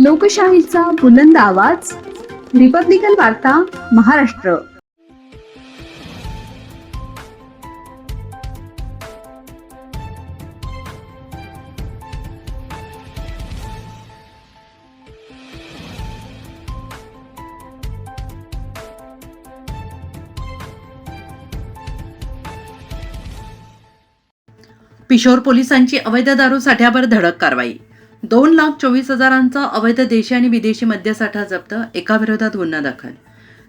लोकशाहीचा बुलंद आवाज, रिपब्लिकन वार्ता महाराष्ट्र. पिशोर पोलिसांची अवैध दारू साठ्यावर धडक कारवाई. 2,24,000 अवैध देशी आणि विदेशी मद्यसाठा जप्त, एका विरोधात गुन्हा दाखल.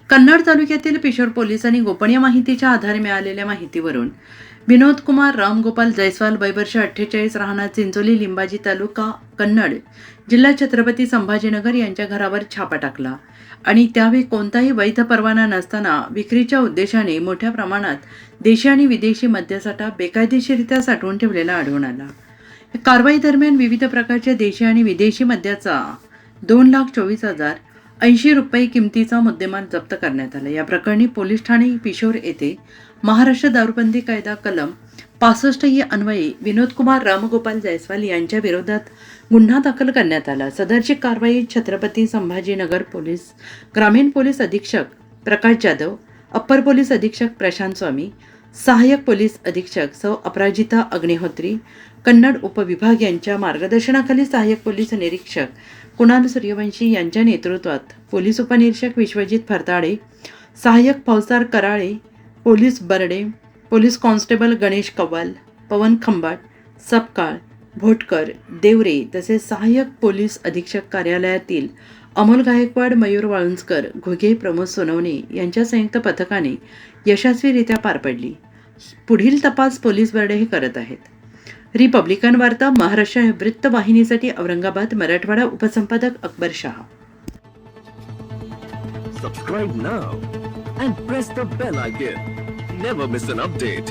कन्नड तालुक्यातील पिशोर पोलिसांनी गोपनीय माहितीच्या आधारे मिळालेल्या माहितीवरून विनोद कुमार रामगोपाल जयस्वाल, वय वर्ष 48, राहणार चिंचोली, लिंबाजी तालुका, कन्नड, जिल्हा छत्रपती संभाजीनगर यांच्या घरावर छापा टाकला आणि त्यावेळी कोणताही वैध परवाना नसताना विक्रीच्या उद्देशाने मोठ्या प्रमाणात देशी आणि विदेशी मद्यसाठा बेकायदेशीरित्या साठवून ठेवलेला आढळून आला. कारवाई दरम्यान विविध प्रकारच्या देशी आणि विदेशी मद्याचा 2,24,080 रुपये किमतीचा मुद्देमाल जप्त करण्यात आला. या प्रकरणी पोलीस ठाणे पिशोर येथे महाराष्ट्र दारूबंदी कायदा कलम 65 ही अन्वये विनोद कुमार रामगोपाल जयस्वाल यांच्या विरोधात गुन्हा दाखल करण्यात आला. सदरची कारवाई छत्रपती संभाजीनगर पोलीस ग्रामीण पोलीस अधीक्षक प्रकाश जाधव, अप्पर पोलीस अधीक्षक प्रशांत स्वामी, सहाय्यक पोलीस अधीक्षक सौ अपराजिता अग्निहोत्री, कन्नड उपविभाग यांच्या मार्गदर्शनाखाली सहाय्यक पोलीस निरीक्षक कुणाल सूर्यवंशी यांच्या नेतृत्वात पोलीस उपनिरीक्षक विश्वजित फरताडे, सहाय्यक फौजदार Karale, police Barde, police constable Ganesh Kawwal, Pawan Khambat, Sapkal, Bhotkar, Deore तसेच सहाय्यक पोलीस अधीक्षक कार्यालयातील अमोल गायकवाड, मयूर वाळुंजकर, घुगे, प्रमोद सोनवणे यांच्या संयुक्त पथकाने यशस्वीरित्या पार पडली. पुढील तपास पोलीस बर्डे हे करत आहेत. रिपब्लिकन वार्ता Maharashtra वृत्तवाहिनीसाठी Aurangabad, Marathwada उपसंपादक Akbar Shah. Subscribe now and press the bell icon. Never miss an update.